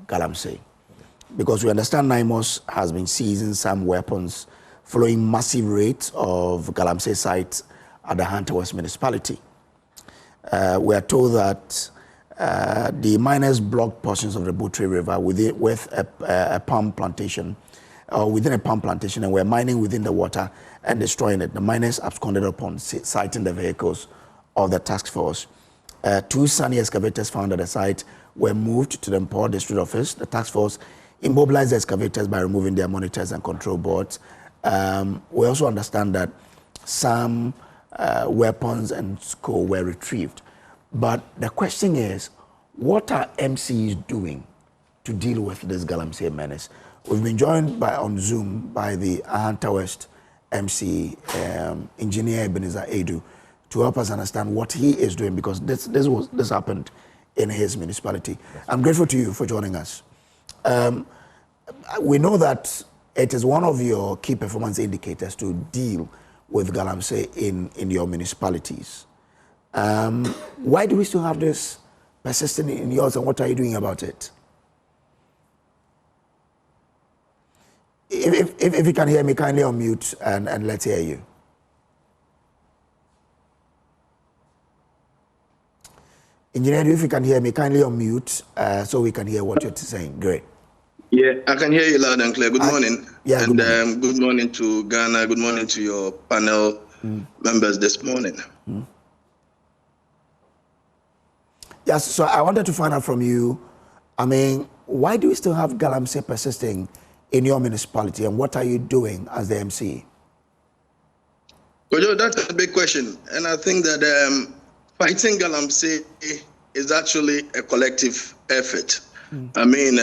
Galamsey? Because we understand NAIMOS has been seizing some weapons following massive raids of Galamsey sites at the Ahanta West municipality. We are told that the miners blocked portions of the Butri River with a palm plantation, or within a palm plantation, and were mining within the water and destroying it. The miners absconded upon sighting the vehicles of the task force. 2 sunny excavators found at the site were moved to the Mpho district office. The task force immobilized the excavators by removing their monitors and control boards. We also understand that some weapons and coal were retrieved. But the question is, what are MCs doing to deal with this Galamsey menace? We've been joined on Zoom by the Ahanta West MC, Engineer Ebenezer Edu, to help us understand what he is doing, because this happened in his municipality. I'm grateful to you for joining us. We know that it is one of your key performance indicators to deal with Galamsey in your municipalities. Why do we still have this persisting in yours, and what are you doing about it? If you can hear me, kindly unmute and let's hear you. Engineer, if you can hear me, kindly unmute so we can hear what you're saying. Great. Yeah, I can hear you loud and clear. Good morning. Yeah, and good morning. Good morning to Ghana. Good morning to your panel members this morning. Yes, so I wanted to find out from you, I mean, why do we still have Galamsey persisting in your municipality, and what are you doing as the MC? Kojo, that's a big question. And I think that fighting Galamsey is actually a collective effort. I mean,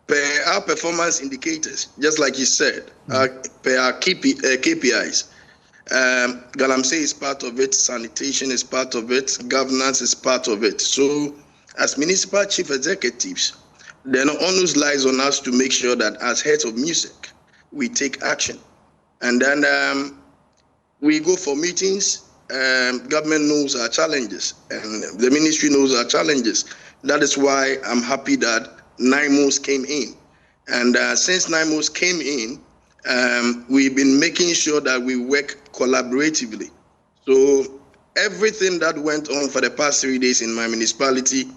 per our performance indicators, just like you said, per our KPIs, Galamsey is part of it, sanitation is part of it, governance is part of it. So as municipal chief executives, the onus lies on us to make sure that as heads of music, we take action. And then we go for meetings, government knows our challenges, and the ministry knows our challenges. That is why I'm happy that NAIMOS came in. And since NAIMOS came in, we've been making sure that we work collaboratively. So everything that went on for the past 3 days in my municipality,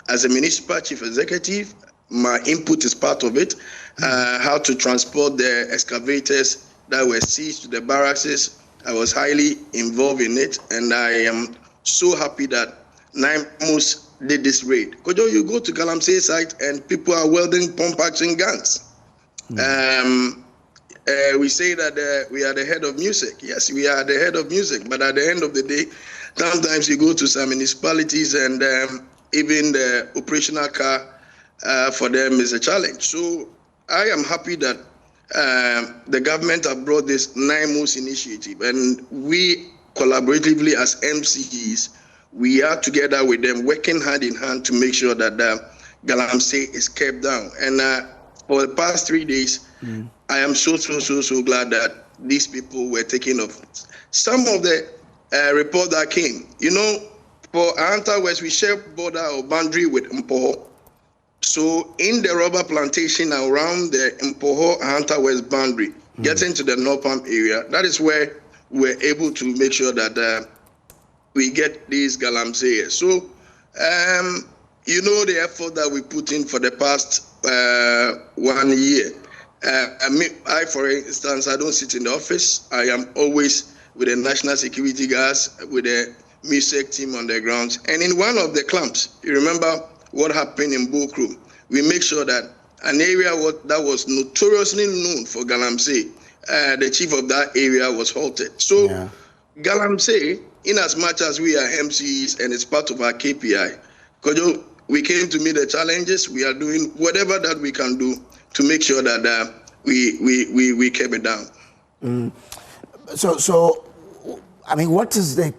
as a municipal chief executive, my input is part of it. How to transport the excavators that were seized to the barracks, I was highly involved in it, and I am so happy that NAIMOS did this raid. Kojo, you go to Galamsey site and people are welding pump action guns. We say that we are the head of music. Yes, we are the head of music, but at the end of the day, sometimes you go to some municipalities and even the operational car for them is a challenge. So I am happy that the government have brought this NAIMOS initiative, and we collaboratively as MCEs, we are together with them, working hand in hand to make sure that Galamsey is kept down. And for the past 3 days, I am so glad that these people were taken off. Some of the report that came, you know, for Ahanta West, we share border or boundary with Mpho. So in the rubber plantation around the Mpho Ahanta West boundary, getting to the North Palm area, that is where we're able to make sure that we get these Galamsey. So, you know, the effort that we put in for the past 1 year. I, for instance, I don't sit in the office. I am always with the national security guards, with the music team on the ground. And in one of the clumps, you remember what happened in Bokru, we make sure that an area that was notoriously known for Galamsey, the chief of that area was halted. So yeah. Galamsey, in as much as we are MCs and it's part of our KPI, Kojo, we came to meet the challenges. We are doing whatever that we can do to make sure that we keep it down. So, I mean, what is the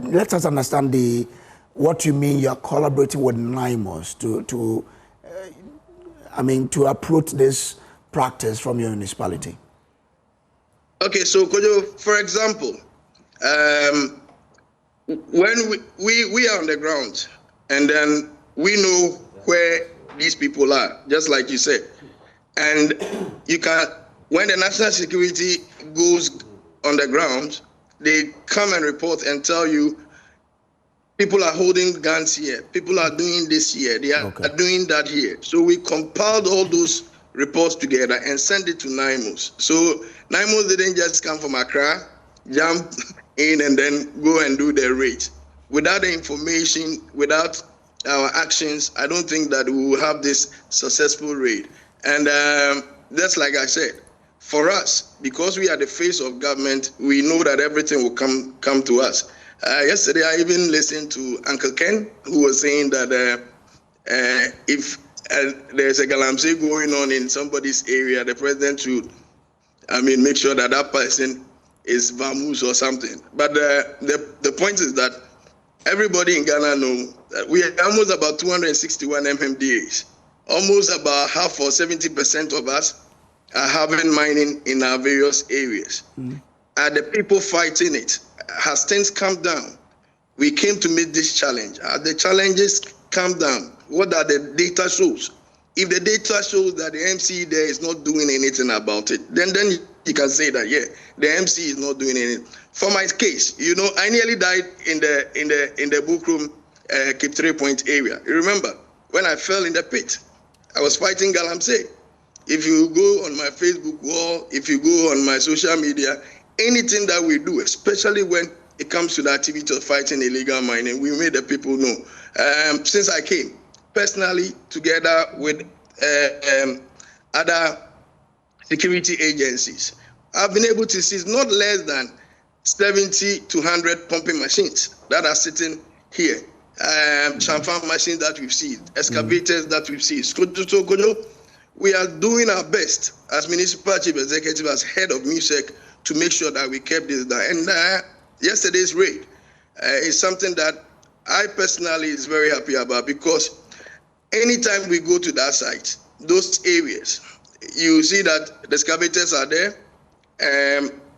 let us understand what you mean. You are collaborating with NAIMOS to approach this practice from your municipality. Okay, so Kojo, for example, when we are on the ground, and then we know where these people are, just like you said. And you can, when the national security goes on the ground, they come and report and tell you, people are holding guns here, people are doing this here, they are doing that here. So we compiled all those reports together and sent it to NAIMOS. So NAIMOS didn't just come from Accra, jump in and then go and do their raid. Without the information, without our actions, I don't think that we will have this successful raid. And that's like I said, for us, because we are the face of government, we know that everything will come to us. Yesterday, I even listened to Uncle Ken, who was saying that if there's a Galamsey going on in somebody's area, the president should, make sure that that person is vamoose or something. But the point is that everybody in Ghana knows that we are almost about 261 MMDAs. Almost about half or 70% of us are having mining in our various areas. Are the people fighting it? Has things come down? We came to meet this challenge. Are the challenges come down? What are the data shows? If the data shows that the MC there is not doing anything about it, then you can say that, yeah, the MC is not doing anything. For my case, I nearly died in the Bookroom Cape 3 Point area. You remember when I fell in the pit? I was fighting Galamsey. If you go on my Facebook wall, if you go on my social media, anything that we do, especially when it comes to the activity of fighting illegal mining, we made the people know. Since I came, personally, together with other security agencies, I've been able to seize not less than 70 to 100 pumping machines that are sitting here. Chamfan machines that we've seen, excavators that we've seen. So, we are doing our best as municipal chief executive, as head of MUSEC, to make sure that we kept this down. And yesterday's raid is something that I personally is very happy about, because anytime we go to that site, those areas, you see that the excavators are there,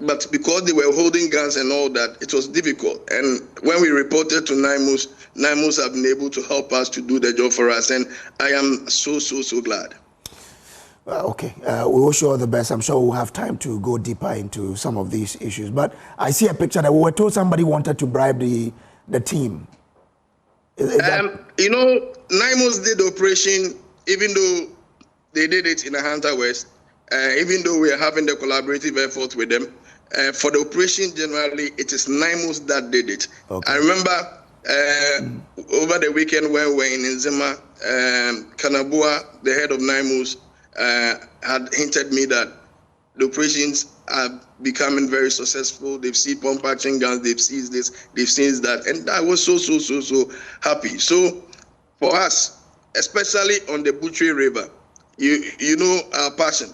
but because they were holding guns and all that, it was difficult. And when we reported to NAIMOS, NAIMOS have been able to help us to do the job for us, and I am so glad. Okay, we wish you all the best. I'm sure we'll have time to go deeper into some of these issues. But I see a picture that we were told somebody wanted to bribe the team. NAIMOS did the operation, even though they did it in Ahanta West, even though we are having the collaborative effort with them. For the operation generally, it is NAIMOS that did it. Okay. I remember over the weekend when we were in Nzema, Kanabua, the head of NAIMOS, had hinted me that the operations are becoming very successful. They've seen pump action guns, they've seen this, they've seen that, and I was so happy. So for us, especially on the Butchery River, you know our passion.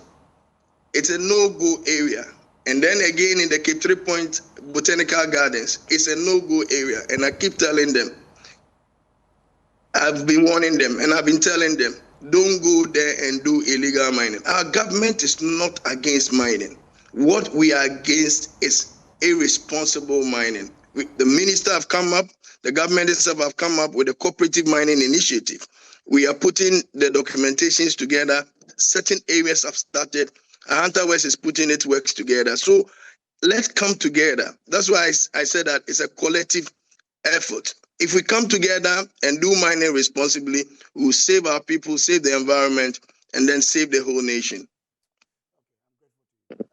It's a no-go area. And then again in the Cape 3 Point Botanical Gardens, it's a no-go area. And I keep telling them, I've been warning them, and I've been telling them, don't go there and do illegal mining. Our government is not against mining. What we are against is irresponsible mining. The minister have come up, the government itself have come up with a cooperative mining initiative. We are putting the documentations together. Certain areas have started. Ahanta West is putting its works together. So let's come together. That's why I said that it's a collective effort. If we come together and do mining responsibly, we will save our people, save the environment, and then save the whole nation. Thank you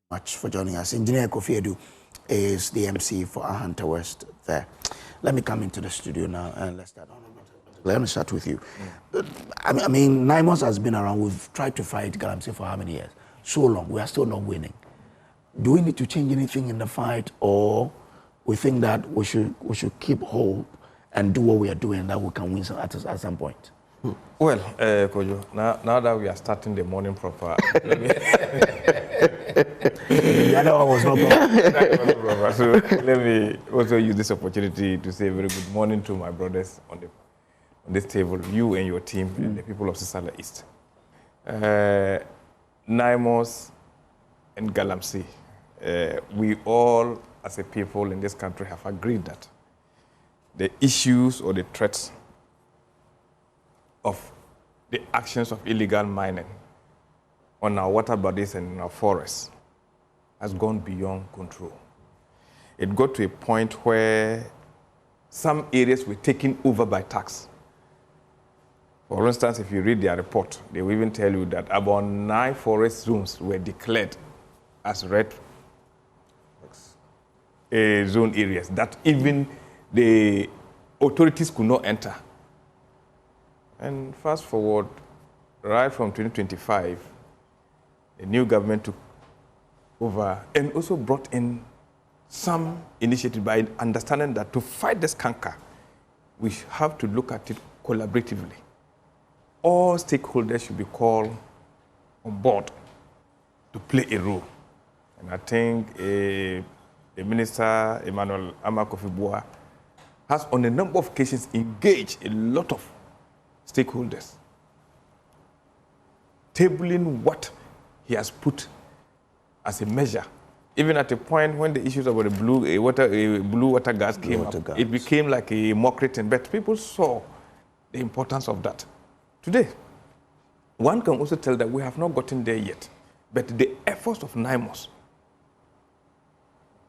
very much for joining us. Engineer Kofi Edu is the MC for Ahanta West there. Let me come into the studio now and let's start on. Let me start with you. I mean, NAIMOS has been around. We've tried to fight Galamsey for how many years? So long. We are still not winning. Do we need to change anything in the fight, or we think that we should keep hope and do what we are doing, that we can win at some point? Well, Kojo, now that we are starting the morning proper, the other one was not proper. So let me also use this opportunity to say a very good morning to my brothers on this table, you and your team, and the people of Sisala East. NAIMOS and Galamsey, we all as a people in this country have agreed that the issues or the threats of the actions of illegal mining on our water bodies and in our forests has gone beyond control. It got to a point where some areas were taken over by tax. For instance, if you read their report, they will even tell you that about 9 forest zones were declared as red zone areas that even the authorities could not enter. And fast forward, right from 2025, the new government took over and also brought in some initiative by understanding that to fight this canker, we have to look at it collaboratively. All stakeholders should be called on board to play a role. And I think the Minister, Emmanuel Amakofibua, has on a number of occasions engaged a lot of stakeholders, tabling what he has put as a measure. Even at a point when the issues about the blue water gas came up, it became like a mockery thing. But people saw the importance of that. Today, one can also tell that we have not gotten there yet. But the efforts of NAIMOS,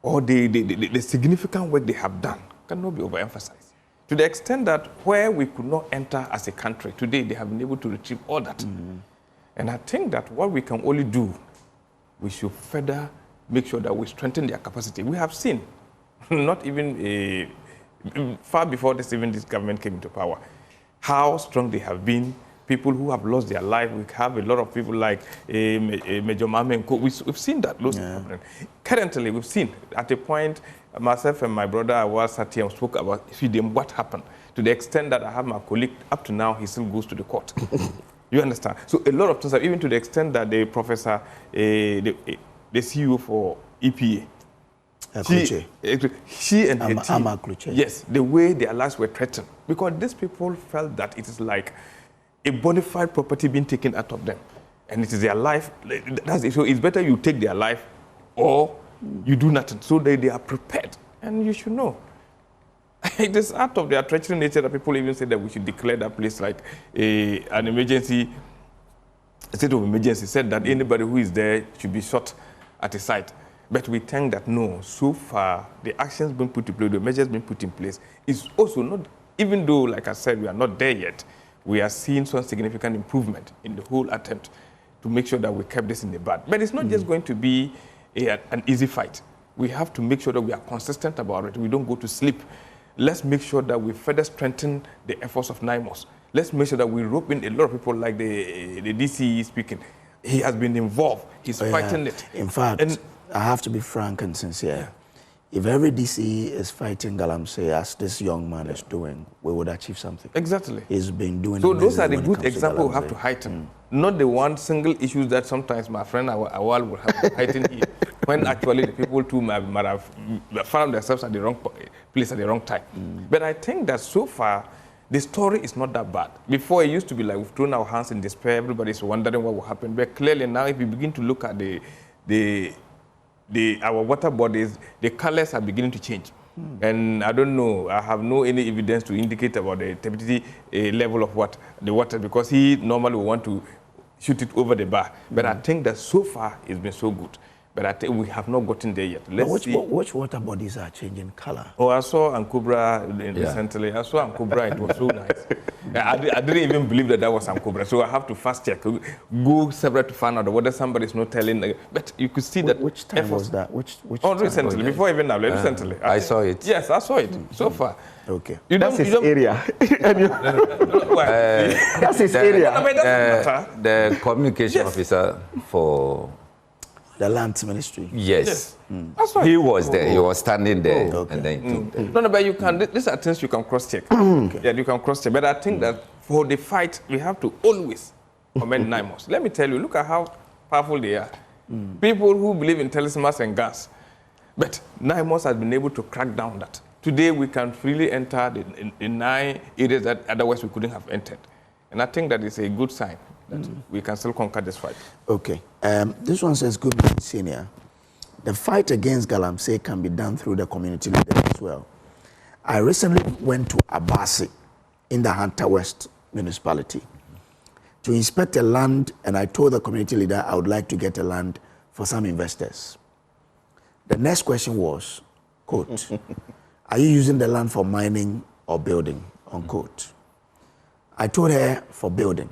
or the significant work they have done, cannot be overemphasized. To the extent that where we could not enter as a country, today they have been able to retrieve all that. And I think that what we can only do, we should further make sure that we strengthen their capacity. We have seen, not even far before this government came into power, how strong they have been. People who have lost their life. We have a lot of people like Major Mame. We've seen that. Currently, we've seen at a point, myself and my brother Awal sat here and spoke about what happened. To the extent that I have my colleague, up to now, he still goes to the court. You understand? So a lot of things, even to the extent that the professor, the CEO for EPA, she and her team, yes, the way their lives were threatened, because these people felt that it is like a bona fide property being taken out of them, and it is their life. That's it. So it's better you take their life, or you do nothing. So they are prepared, and you should know. It is out of their treacherous nature that people even say that we should declare that place like an emergency, a state of emergency. Said that anybody who is there should be shot at a site. But we think that no, so far the actions being put in place, the measures being put in place, is also not, even though, like I said, we are not there yet, we are seeing some significant improvement in the whole attempt to make sure that we kept this in the bud. But it's not just going to be an easy fight. We have to make sure that we are consistent about it. We don't go to sleep. Let's make sure that we further strengthen the efforts of NAIMOS. Let's make sure that we rope in a lot of people like the DCE speaking. He has been involved. He's fighting it. In fact, I have to be frank and sincere. Yeah. If every DCE is fighting Galamsey as this young man is doing, we would achieve something. Exactly. He's been doing. So those are the good examples we have to heighten. Not the one single issues that sometimes my friend Awal will have to heighten here, when actually the people too might have found themselves at the wrong place at the wrong time. But I think that so far, the story is not that bad. Before, it used to be like we've thrown our hands in despair, everybody's wondering what will happen. But clearly now, if you begin to look at our water bodies, the colors are beginning to change. And I don't know, I have no any evidence to indicate about the turbidity level of the water, because he normally will want to shoot it over the bar. But I think that so far it's been so good. But I think we have not gotten there yet. Let's see. Which water bodies are changing color? Oh, I saw Ankubra recently. I saw Ankubra, it was so nice. I didn't even believe that was Ankubra, so I have to fast check. Go several to find out whether somebody is not telling. But you could see that. Which time was that? Which recently, before even now, recently. I saw it. Yes, I saw it so far. Okay. That's his area. That's his area. The communication officer for the lands ministry. Yes. He was there. He was standing there. And then he took them. No, but you can. These are things you can cross-check. Yeah, you can cross-check. But I think that for the fight, we have to always commend NAIMOS. Let me tell you, look at how powerful they are. People who believe in talismans and gas. But NAIMOS has been able to crack down that. Today, we can freely enter the 9 areas that otherwise we couldn't have entered. And I think that is a good sign that we can still conquer this fight. Okay. This one says, good morning, Senior. The fight against Galamsey can be done through the community leaders as well. I recently went to Abasi in the Ahanta West municipality to inspect a land, and I told the community leader I would like to get a land for some investors. The next question was, quote, are you using the land for mining or building, unquote. I told her for building,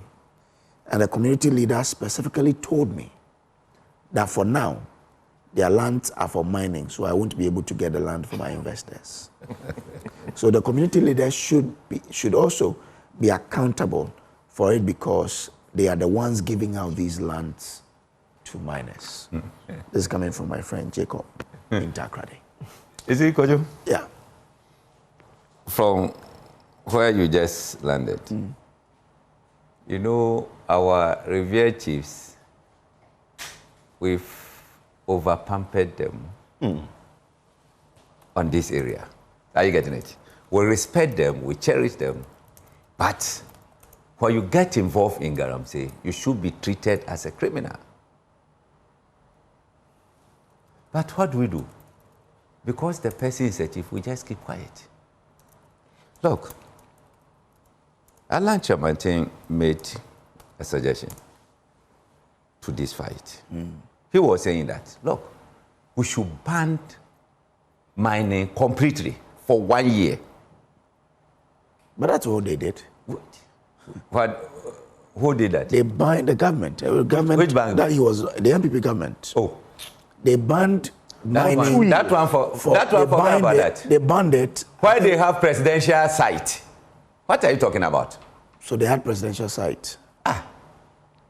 and the community leader specifically told me that for now, their lands are for mining, so I won't be able to get the land for my investors. So the community leaders should also be accountable for it because they are the ones giving out these lands to miners. This is coming from my friend Jacob in Takrade. Is it Kojo? Yeah. From where you just landed, you know, our revered chiefs, we've over-pampered them on this area. Are you getting it? We respect them, we cherish them, but when you get involved in Galamsey, you should be treated as a criminal. But what do we do? Because the person is a chief, we just keep quiet. Look, Alan Chamantin made a suggestion to this fight. He was saying that, look, we should ban mining completely for 1 year. But that's what they did. What? Who did that? They banned the government. Which bank? That he was the MPP government. Oh, They banned mining. that one forget about that. They banned it. Why they have presidential site? What are you talking about? So they had presidential site.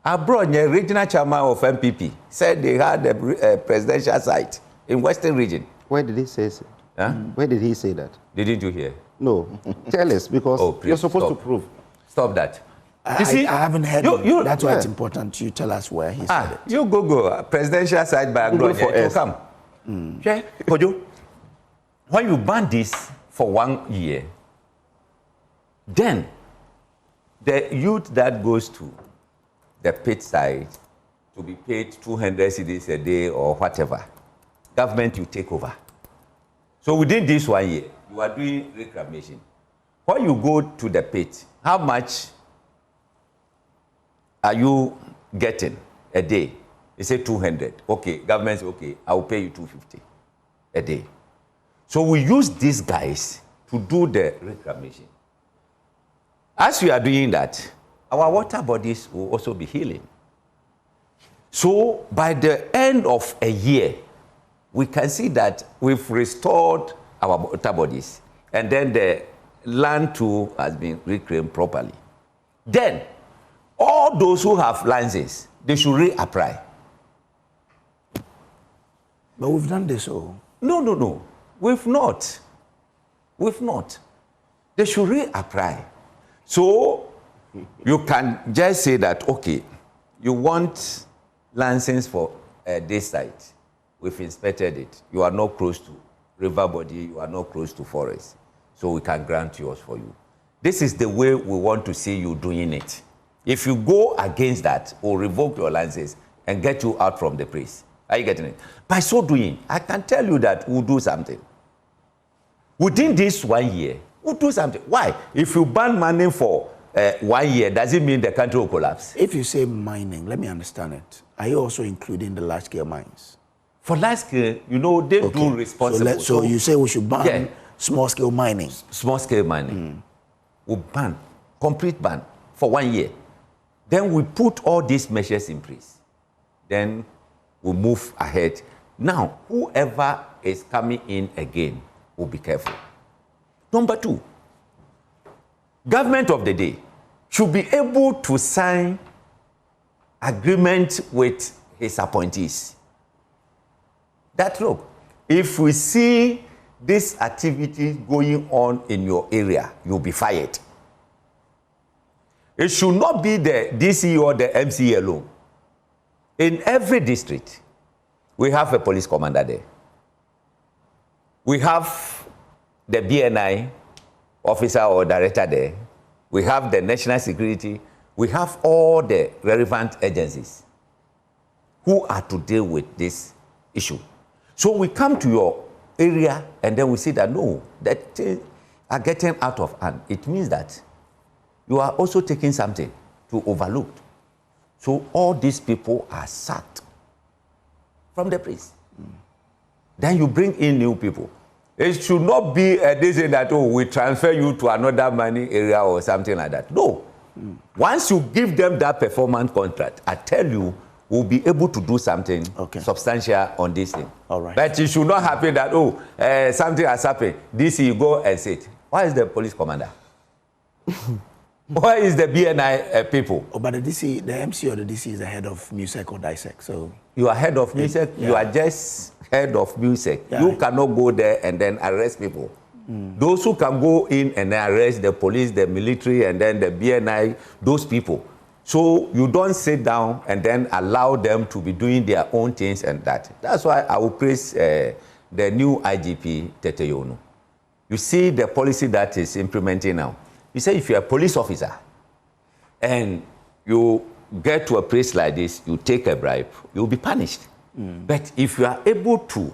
Abroad, the regional chairman of MPP said they had a presidential site in Western region. Where did he say so? Huh? Where did he say that? Didn't you hear? No. Tell us, because please, you're supposed stop. to prove. Stop that. I haven't heard you, it. That's why it's important you tell us where he said it. You go. Presidential site by Abroad. for us. Come. Okay. Kojo, when you ban this for 1 year, then the youth that goes to the pit side to be paid 200 cedis a day or whatever, government you take over. So within this 1 year, you are doing reclamation. When you go to the pit, how much are you getting a day? They say 200. Okay, government says, okay, I will pay you 250 a day. So we use these guys to do the reclamation. As we are doing that, our water bodies will also be healing. So by the end of a year, we can see that we've restored our water bodies, and then the land too has been reclaimed properly. Then, all those who have licenses, they should reapply. But we've done this all. No. We've not. They should reapply. So, you can just say that, okay, you want license for this site. We've inspected it. You are not close to river body, you are not close to forest. So we can grant yours for you. This is the way we want to see you doing it. If you go against that, we'll revoke your license and get you out from the place. Are you getting it? By so doing, I can tell you that we'll do something. Within this 1 year, we'll do something. Why? If you ban mining for 1 year, does it mean the country will collapse? If you say mining, let me understand it. Are you also including the large-scale mines? For large-scale, you know, they do responsible. So you say we should ban small-scale mining? Small-scale mining. We'll ban, complete ban, for 1 year. Then we put all these measures in place. Then we'll move ahead. Now, whoever is coming in again will be careful. Number 2, government of the day should be able to sign agreement with his appointees. That, look, if we see this activity going on in your area, you'll be fired. It should not be the DC or the MC alone. In every district, we have a police commander there. We have the BNI officer or director there. We have the national security. We have all the relevant agencies who are to deal with this issue. So we come to your area and then we see that no, that are getting out of hand, it means that you are also taking something to overlook. So all these people are sacked from the place. Then you bring in new people. It should not be a decision that, oh, we transfer you to another mining area or something like that. No. Once you give them that performance contract, I tell you, we'll be able to do something substantial on this thing. All right. But it should not happen that, oh, something has happened. This you go and say it. Why is the police commander? Why is the BNI people? Oh, but the DC, the MC or the DC is the head of music or dissect. So you are head of music. Yeah. You are just head of music. Yeah. You cannot go there and then arrest people. Those who can go in and arrest the police, the military, and then the BNI, those people. So you don't sit down and then allow them to be doing their own things and that. That's why I will praise the new IGP, Tete Yono. You see the policy that is implementing now. You say if you're a police officer and you get to a place like this, you take a bribe, you'll be punished. But if you are able to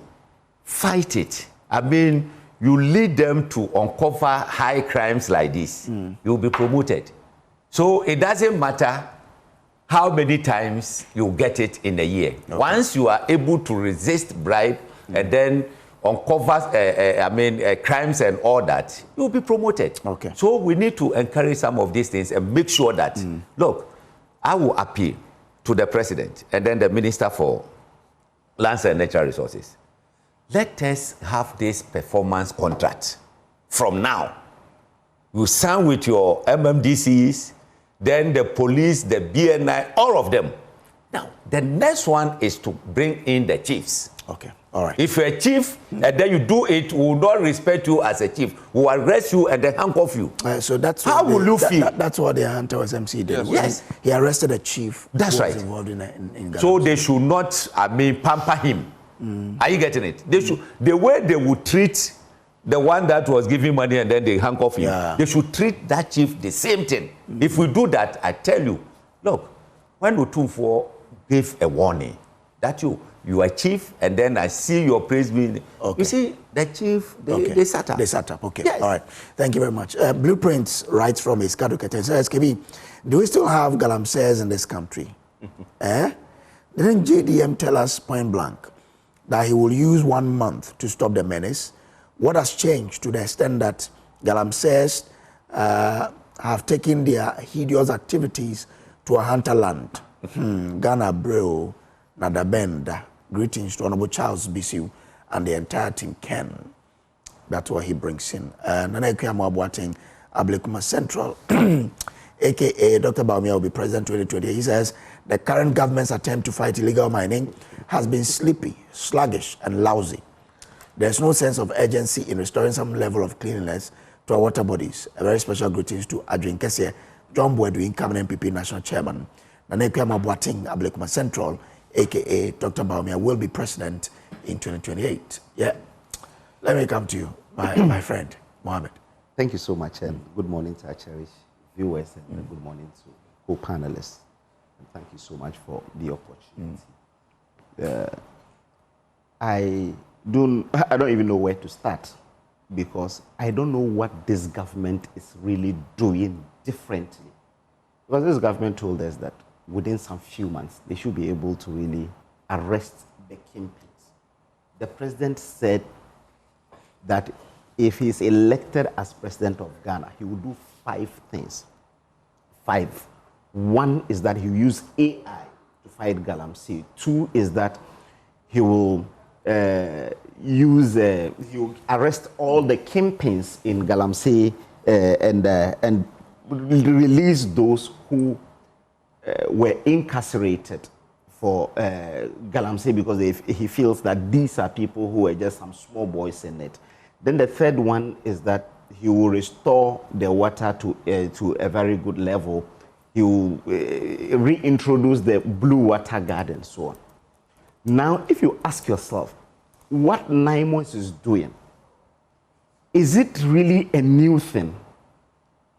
fight it, I mean, you lead them to uncover high crimes like this, you'll be promoted. So it doesn't matter how many times you get it in a year. Okay. Once you are able to resist bribe and then uncover crimes and all that, you'll be promoted. Okay. So we need to encourage some of these things and make sure that, look, I will appeal to the president and then the Minister for Lands and Natural Resources. Let us have this performance contract from now. You sign with your MMDCs, then the police, the BNI, all of them. Now, the next one is to bring in the chiefs. Okay, all right. If you're a chief and then you do it, we will not respect you as a chief. We will arrest you and then handcuff you. So that's how will you feel? That's what the Ahanta West MC did. Yes. He arrested a chief. That's who right. was involved in so they should not, pamper him. Are you getting it? They should, the way they would treat the one that was giving money and then they handcuff him, they should treat that chief the same thing. If we do that, I tell you, look, when Utumfo gave a warning that you are chief and then I see your praise being, you see, the chief, they sat up. They sat up, okay. Yes. All right. Thank you very much. Blueprints writes from his Kadukete. Says, SKB, do we still have Galamseys in this country? Didn't JDM tell us point blank that he will use 1 month to stop the menace? What has changed to the extent that Galamseys have taken their hideous activities to a hunter land? Ghana Breo, Nadabenda. Greetings to Honorable Charles Bisiu and the entire team, Ken. That's what he brings in. Nana Ekuyamu Abuating, Ablekuma Central, a.k.a. Dr. Baumia will be president 2020. He says the current government's attempt to fight illegal mining has been sleepy, sluggish, and lousy. There's no sense of urgency in restoring some level of cleanliness to our water bodies. A very special greetings to Adrian Kessie, John Boedu, incoming MPP National Chairman. Nana Ekuyamu Abuating, Ablekuma Central, a.k.a. Dr. Baumia will be president in 2028. Yeah. Let me come to you, my friend, Mohammed. Thank you so much, and good morning to our cherished viewers, and good morning to co-panelists. And thank you so much for the opportunity. I don't even know where to start, because I don't know what this government is really doing differently. Because this government told us that within some few months, they should be able to really arrest the kingpins. The president said that if he's elected as president of Ghana, he will do 5 things. 5. 1 is that he will use AI to fight Galamsey. 2 is that he will he will arrest all the kingpins in Galamsey and release those who were incarcerated for Galamsey, because he feels that these are people who are just some small boys in it. Then the third one is that he will restore the water to a very good level. He will reintroduce the blue water garden and so on. Now, if you ask yourself, what NAIMOS is doing, is it really a new thing?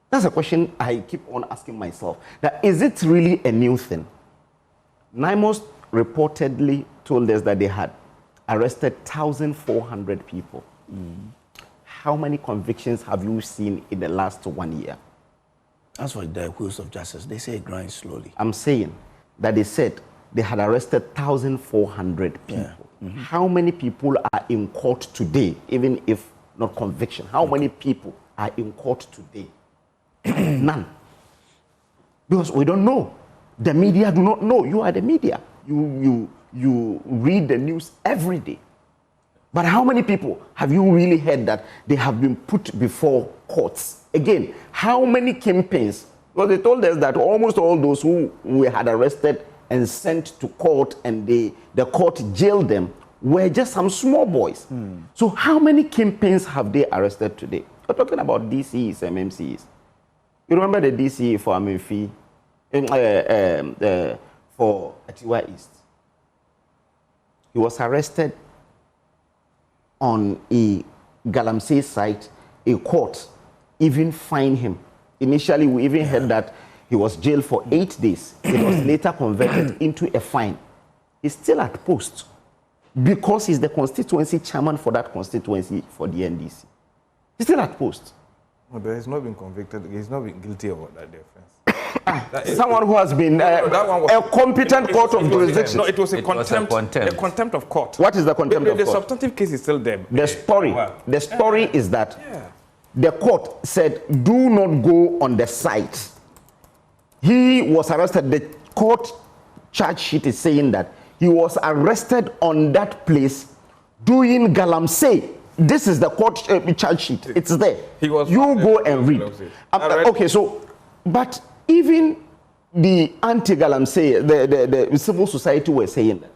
That's a question I keep on asking myself. That is it really a new thing? NAIMOS reportedly told us that they had arrested 1,400 people. how many convictions have you seen in the last 1 year? As for the wheels of justice, they say it grinds slowly. I'm saying that they said they had arrested 1,400 people. Yeah. How many people are in court today, even if not conviction? How many people are in court today? None. Because we don't know. The media do not know. You are the media. You read the news every day. But how many people have you really heard that they have been put before courts? Again, how many kingpins? Because they told us that almost all those who we had arrested and sent to court and the court jailed them were just some small boys. So how many kingpins have they arrested today? We're talking about DCEs, MMCs. You remember the DCE for Amenfi, for Atiwa East? He was arrested on a Galamsey site. A court even fined him. Initially, we even heard that he was jailed for 8 days. It was later converted into a fine. He's still at post because he's the constituency chairman for that constituency for the NDC. He's still at post. No, but he's not been convicted. He's not been guilty of that offense. Someone who has been a competent court of jurisdiction. No, it was a contempt of court. What is the contempt of court? The substantive case is still there. The story is that the court said, do not go on the site. He was arrested. The court charge sheet is saying that he was arrested on that place doing Galamsey. This is the court charge sheet. It's there. You go and read. Okay, so, but even the anti-Galamsey, the civil society were saying that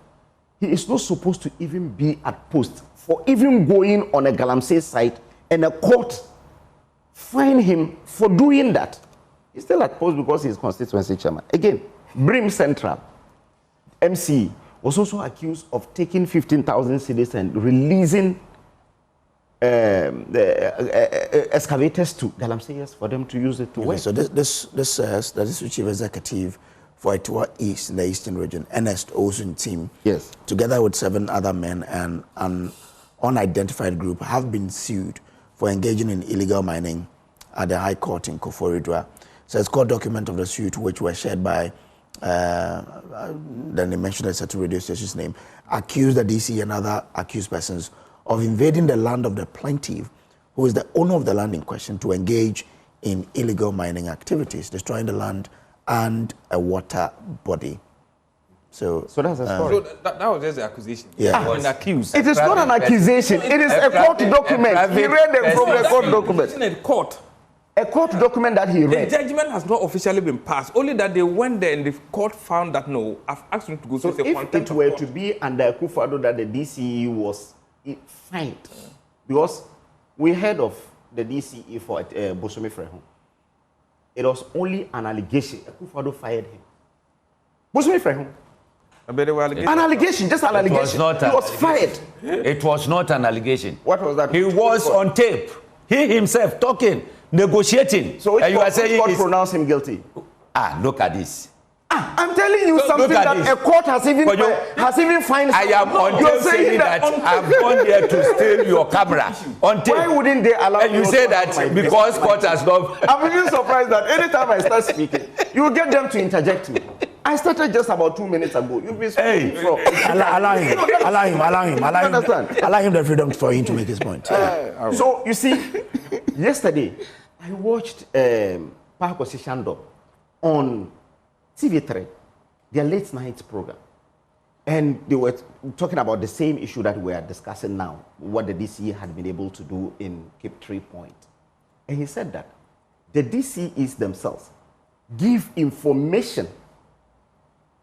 he is not supposed to even be at post for even going on a Galamsey site, and a court fine him for doing that. He's still at post because he's constituency chairman. Again, Brim Central, MC, was also accused of taking 15,000 cedis and releasing the excavators to Galamseyers for them to use it to work. So this says that this chief executive for Atiwa East in the Eastern region, Ernest Osun team, yes, together with 7 other men and an unidentified group, have been sued for engaging in illegal mining at the High Court in Koforidua. So it's court document of the suit, which were shared by, then they mentioned a certain radio station's name, accused the DC and other accused persons of invading the land of the plaintiff, who is the owner of the land in question, to engage in illegal mining activities, destroying the land and a water body. So that's a story. So that was just the accusation. Yeah. An accused. It is not an accusation. It is a court document. He read it from the court document. A court document that he read. The judgment has not officially been passed. Only that they went there and the court found that no, I've asked him to go. So if it were to be under Akufo-Addo that the DCE was fined, because we heard of the DCE for Bosomi Frehun, it was only an allegation. Akufo-Addo fired him. Bosomi Frehun. An allegation, just an allegation. He was fired. It was not an allegation. What was that? He was on tape. He himself talking, negotiating. So which court pronounced him guilty? Look at this. I'm telling you something that a court has even fined. I am on tape saying that I've gone here to steal your camera. On tape. Why wouldn't they allow you? And you say that because court has not. I'm even surprised that anytime I start speaking, you get them to interject me. I started just about 2 minutes ago. You've been speaking from. Allow him the freedom for him to make his point. So you see, yesterday I watched Pakosi Shando on TV3, their late night program, and they were talking about the same issue that we are discussing now, what the DCE had been able to do in Cape Tree Point. And he said that the DCEs themselves give information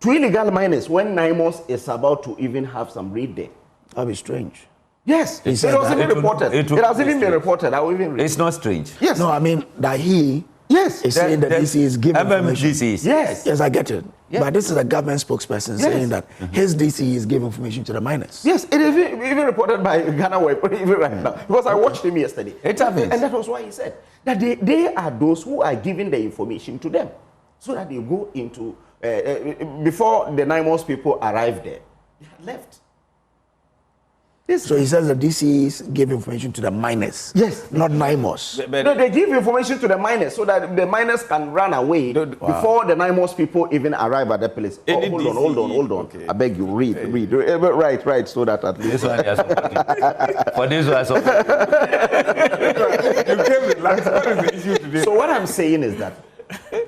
to illegal miners when NAIMOS is about to even have some raid there. That'd be strange. Yes, it was even reported. It has even been reported. I will even read. It's not strange. Yes. No, I mean that he is saying that DC is giving information. Yes, I get it. Yes. But this is a government spokesperson saying that his DC is giving information to the miners. Yes, it is even reported by Ghana Web even right now. Because I watched him yesterday. It happens. And that was why he said that they are those who are giving the information to them. So that they go into, before the NAIMOS people arrived there, they had left. So he says the DCs give information to the miners. Yes. Not NAIMOS. No, they give information to the miners so that the miners can run away before the NAIMOS people even arrive at the place. Oh, hold on. Okay. I beg you, read. Right, so that at least. This one is for this one. You came with last. What is the issue today? So what I'm saying is that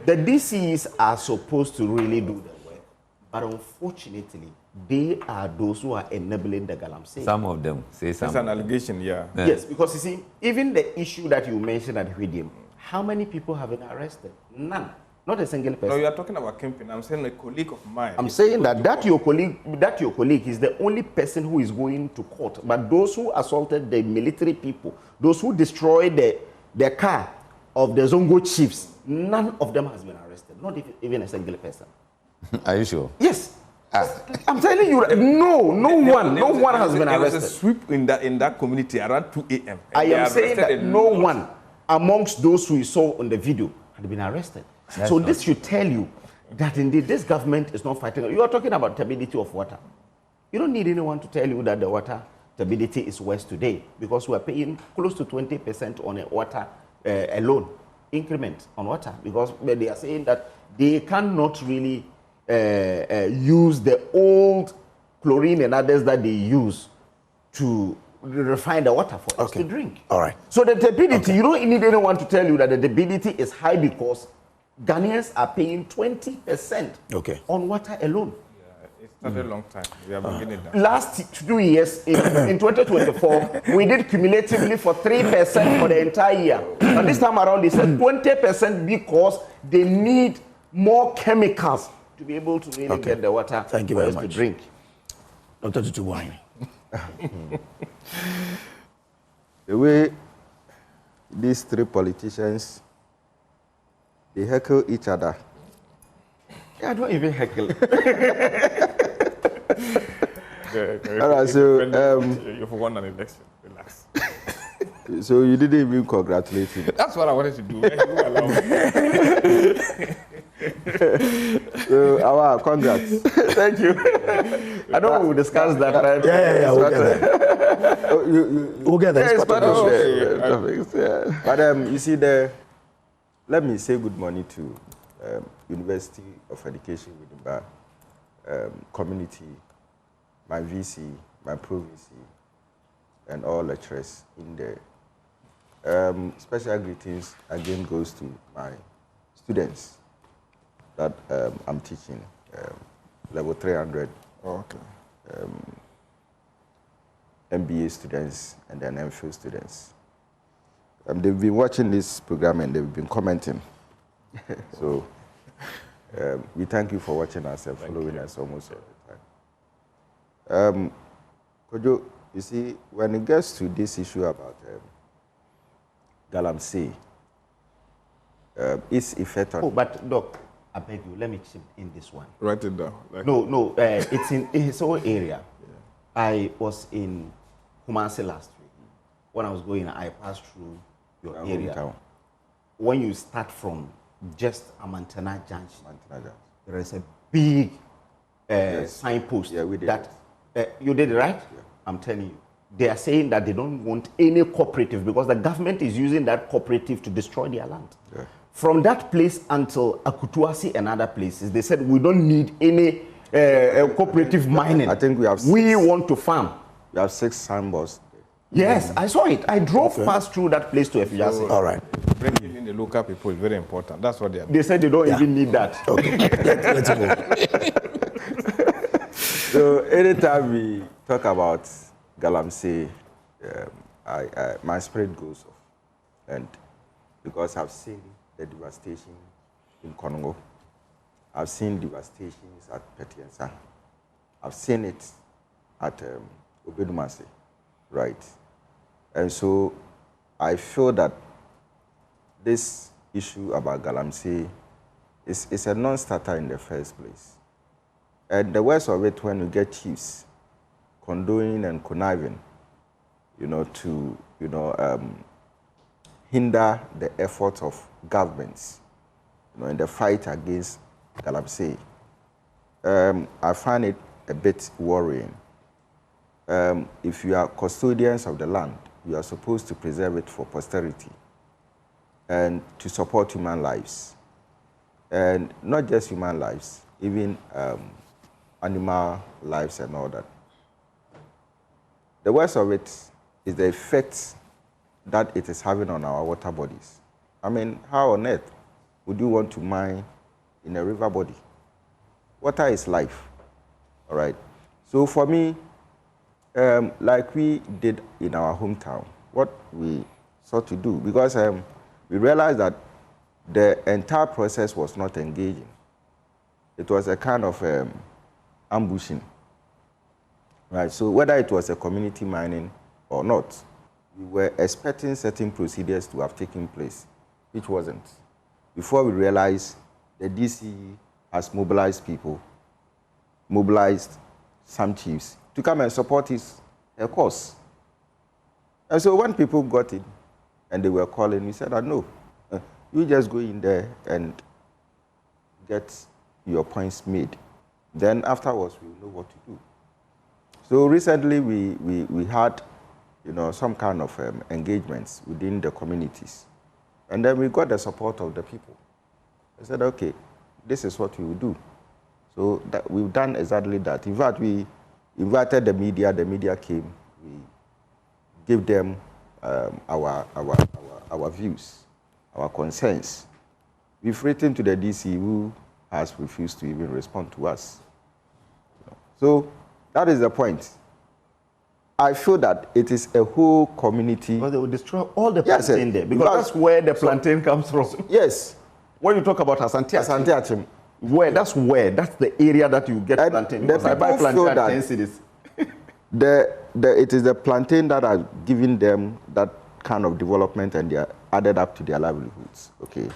the DCs are supposed to really do the work, but unfortunately, they are those who are enabling the Galamsey. Some of them say some. It's an allegation, yeah. Yes, because you see, even the issue that you mentioned at Hwidium, how many people have been arrested? None. Not a single person. No, you are talking about Kingpin. I'm saying a colleague of mine. I'm saying that your colleague is the only person who is going to court. But those who assaulted the military people, those who destroyed the car of the Zongo chiefs, none of them has been arrested. Not even a single person. Are you sure? Yes. I'm telling you, no one has been arrested. There was a sweep in that community around 2 a.m. I am saying that no one amongst those who you saw on the video had been arrested. So this should tell you that indeed this government is not fighting. You are talking about turbidity of water. You don't need anyone to tell you that the water turbidity is worse today because we are paying close to 20% on a water alone increment on water because they are saying that they cannot really use the old chlorine and others that they use to refine the water for us to drink. All right. So the turbidity, you don't need anyone to tell you that the turbidity is high because Ghanaians are paying 20% on water alone. Yeah, it's not a long time. We have been getting that. Last 2 years, in 2024, we did cumulatively for 3% for the entire year. But this time around, they said 20% because they need more chemicals to be able to really get the water Thank you very much. to drink. Dr. Tutubuani. The way these three politicians, they heckle each other. I don't even heckle. All right, so you've won an election. Relax. so you didn't even congratulate him. That's what I wanted to do. You allow me. So, our congrats. Thank you. I know we'll discuss that. Right? Yeah, we'll get there. We'll get there. It's part of the show. But you see, let me say good morning to University of Education Widimba community, my VC, my Pro-VC, and all lecturers in there. Special greetings again goes to my students that I'm teaching, level 300. MBA students and then MPhil students. They've been watching this program and they've been commenting. So we thank you for watching us and following us almost all the time. Kojo, you see, when it gets to this issue about Galamsey, its effect on... Oh, but Doc, I beg you, let me chip in this one. Write it down. No, it's in his own area. I was in Kumasi last week. When I was going, I passed through your area. Hometown. When you start from just Amantana Junction, there is a big signpost we did that you did it, right? Yeah. I'm telling you. They are saying that they don't want any cooperative because the government is using that cooperative to destroy their land. Yeah. From that place until Akutuasi and other places, they said we don't need any cooperative mining. I think we want to farm. We have 6 signboards. Yes, I saw it. I drove past through that place to Efijasi. All right. Bringing in the local people is very important. That's what they are doing. They said they don't even need that. Okay. Let's go. So anytime we talk about Galamsey, my spirit goes off. And because I've seen the devastation in Konongo, I've seen devastations at Petiensa, I've seen it at Obedumase, right? And so I feel that this issue about Galamsey is a non-starter in the first place. And the worst of it, when you get chiefs condoning and conniving, to, hinder the efforts of governments, in the fight against Galamsey, I find it a bit worrying. if you are custodians of the land, you are supposed to preserve it for posterity and to support human lives. And not just human lives, even animal lives and all that. The worst of it is the effect that it is having on our water bodies. I mean, how on earth would you want to mine in a river body? Water is life, all right? So for me, like we did in our hometown, what we sought to do, because we realized that the entire process was not engaging. It was a kind of ambushing, right? So whether it was a community mining or not, we were expecting certain procedures to have taken place, which wasn't. Before we realized the DCE has mobilized people, mobilized some chiefs to come and support his cause. And so when people got in and they were calling, we said, no, you just go in there and get your points made. Then afterwards, we'll know what to do. So recently, we had, some kind of engagements within the communities. And then we got the support of the people. I said, okay, this is what we will do. So that we've done exactly that. In fact, we invited the media came, we gave them our views, our concerns. We've written to the DC who has refused to even respond to us. So that is the point. I feel that it is a whole community. Because they will destroy all the plantain there. Because that's where the plantain comes from. Yes. When you talk about Asante Achim, that's the area that you get plantain. The people I buy feel plantain that 10 cities. It is the plantain that are giving them that kind of development, and they are added up to their livelihoods, okay?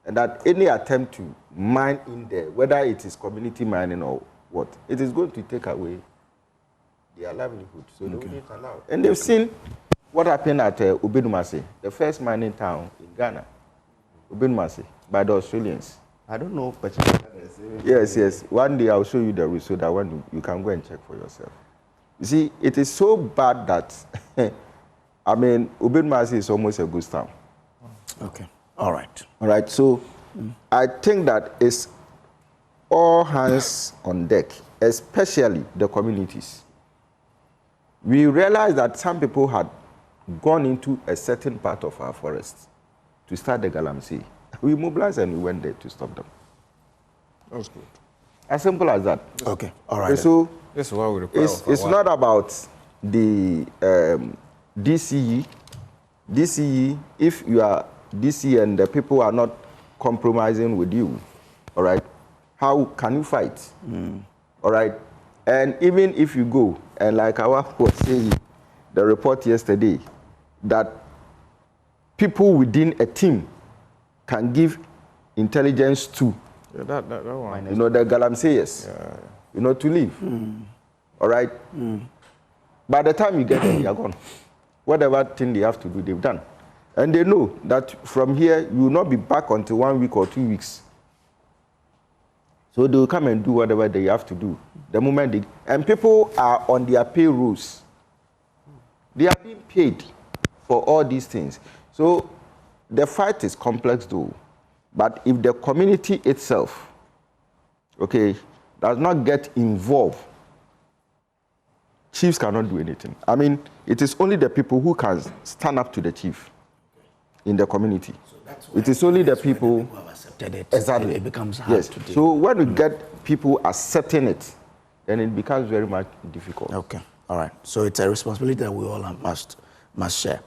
And that any attempt to mine in there, whether it is community mining or what, it is going to take away their livelihood. So they wouldn't allow it. And they've seen what happened at Obinumase, the first mining town in Ghana, Obinumase, by the Australians. I don't know. Yes. One day I'll show you the result. That one you can go and check for yourself. You see, it is so bad that, I mean, Obinumase is almost a ghost town. Okay. All right. All right. So I think that it's all hands on deck, especially the communities. We realized that some people had gone into a certain part of our forest to start the Galamsey. We mobilized and we went there to stop them. That's good. As simple as that. Okay. All right. So this is what we require. It's not about the DCE. DCE, if you are DCE and the people are not compromising with you, all right, how can you fight? All right. And even if you go, and like Awal was saying, the report yesterday, that people within a team can give intelligence to, that one. the Galamseyers, to leave. All right? By the time you get there, you're gone. Whatever thing they have to do, they've done. And they know that from here, you will not be back until 1 week or 2 weeks. So they will come and do whatever they have to do. The moment they... And people are on their payrolls. They are being paid for all these things. So the fight is complex though. But if the community itself, okay, does not get involved, chiefs cannot do anything. I mean, it is only the people who can stand up to the chief in the community. So it is only the people who have accepted it. Exactly. It becomes hard to do. So when we get people accepting it, then it becomes very much difficult. Okay. All right. So it's a responsibility that we all must share.